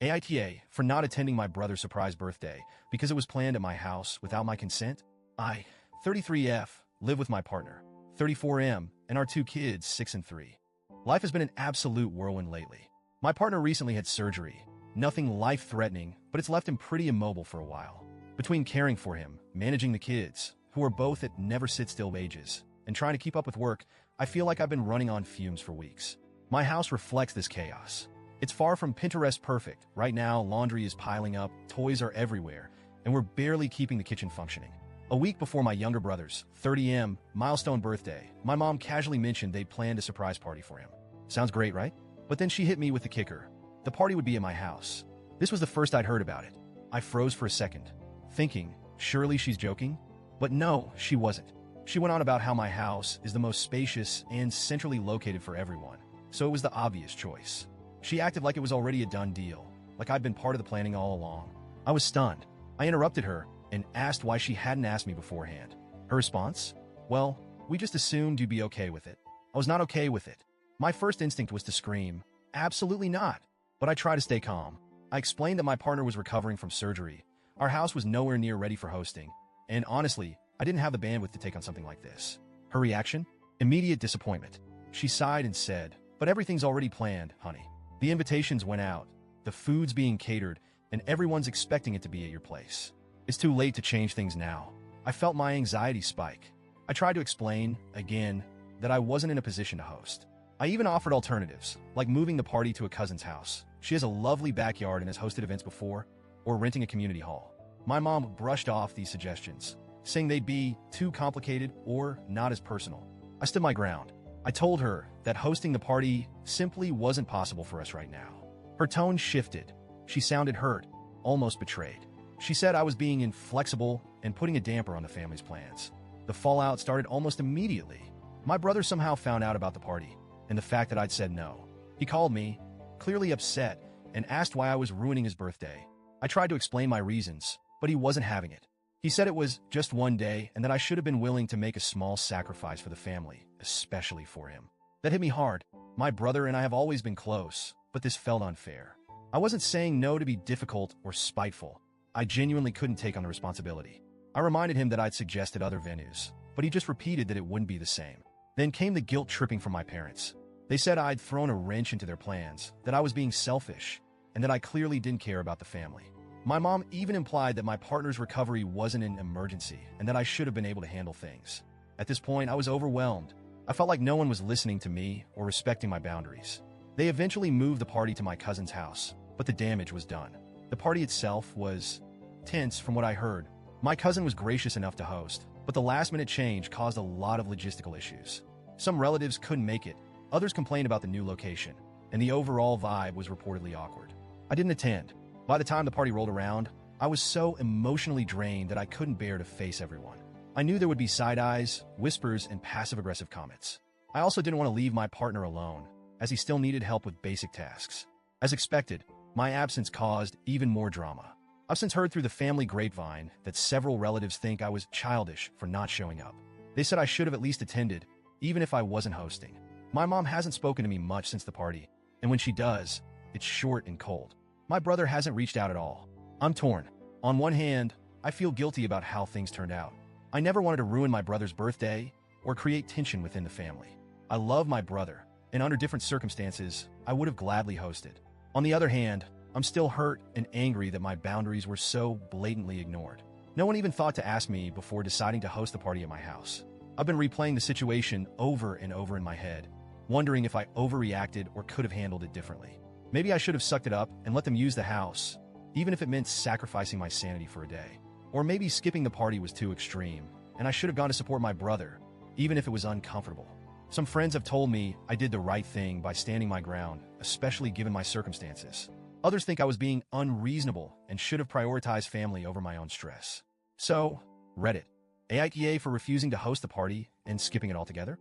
AITA for not attending my brother's surprise birthday because it was planned at my house without my consent. I, 33F, live with my partner, 34M, and our two kids, 6 and 3. Life has been an absolute whirlwind lately. My partner recently had surgery. Nothing life-threatening, but it's left him pretty immobile for a while. Between caring for him, managing the kids, who are both at never-sit-still ages, and trying to keep up with work, I feel like I've been running on fumes for weeks. My house reflects this chaos. It's far from Pinterest perfect. Right now, laundry is piling up, toys are everywhere, and we're barely keeping the kitchen functioning. A week before my younger brother's 30M milestone birthday, my mom casually mentioned they'd planned a surprise party for him. Sounds great, right? But then she hit me with the kicker. The party would be at my house. This was the first I'd heard about it. I froze for a second, thinking, surely she's joking? But no, she wasn't. She went on about how my house is the most spacious and centrally located for everyone, so it was the obvious choice. She acted like it was already a done deal, like I'd been part of the planning all along. I was stunned. I interrupted her and asked why she hadn't asked me beforehand. Her response? Well, we just assumed you'd be okay with it. I was not okay with it. My first instinct was to scream, absolutely not. But I tried to stay calm. I explained that my partner was recovering from surgery. Our house was nowhere near ready for hosting. And honestly, I didn't have the bandwidth to take on something like this. Her reaction? Immediate disappointment. She sighed and said, but everything's already planned, honey. The invitations went out, the food's being catered, and everyone's expecting it to be at your place. It's too late to change things now. I felt my anxiety spike. I tried to explain, again, that I wasn't in a position to host. I even offered alternatives, like moving the party to a cousin's house. She has a lovely backyard and has hosted events before, or renting a community hall. My mom brushed off these suggestions, saying they'd be too complicated or not as personal. I stood my ground. I told her that hosting the party simply wasn't possible for us right now. Her tone shifted. She sounded hurt, almost betrayed. She said I was being inflexible and putting a damper on the family's plans. The fallout started almost immediately. My brother somehow found out about the party and the fact that I'd said no. He called me, clearly upset, and asked why I was ruining his birthday. I tried to explain my reasons, but he wasn't having it. He said it was just one day and that I should have been willing to make a small sacrifice for the family, especially for him. That hit me hard. My brother and I have always been close, but this felt unfair. I wasn't saying no to be difficult or spiteful. I genuinely couldn't take on the responsibility. I reminded him that I'd suggested other venues, but he just repeated that it wouldn't be the same. Then came the guilt tripping from my parents. They said I'd thrown a wrench into their plans, that I was being selfish, and that I clearly didn't care about the family. My mom even implied that my partner's recovery wasn't an emergency and that I should have been able to handle things. At this point, I was overwhelmed. I felt like no one was listening to me or respecting my boundaries. They eventually moved the party to my cousin's house, but the damage was done. The party itself was tense from what I heard. My cousin was gracious enough to host, but the last-minute change caused a lot of logistical issues. Some relatives couldn't make it, others complained about the new location, and the overall vibe was reportedly awkward. I didn't attend. By the time the party rolled around, I was so emotionally drained that I couldn't bear to face everyone. I knew there would be side eyes, whispers, and passive-aggressive comments. I also didn't want to leave my partner alone, as he still needed help with basic tasks. As expected, my absence caused even more drama. I've since heard through the family grapevine that several relatives think I was childish for not showing up. They said I should have at least attended, even if I wasn't hosting. My mom hasn't spoken to me much since the party, and when she does, it's short and cold. My brother hasn't reached out at all. I'm torn. On one hand, I feel guilty about how things turned out. I never wanted to ruin my brother's birthday or create tension within the family. I love my brother, and under different circumstances, I would have gladly hosted. On the other hand, I'm still hurt and angry that my boundaries were so blatantly ignored. No one even thought to ask me before deciding to host the party at my house. I've been replaying the situation over and over in my head, wondering if I overreacted or could have handled it differently. Maybe I should have sucked it up and let them use the house, even if it meant sacrificing my sanity for a day. Or maybe skipping the party was too extreme, and I should have gone to support my brother, even if it was uncomfortable. Some friends have told me I did the right thing by standing my ground, especially given my circumstances. Others think I was being unreasonable and should have prioritized family over my own stress. So, Reddit. AITA for refusing to host the party and skipping it altogether?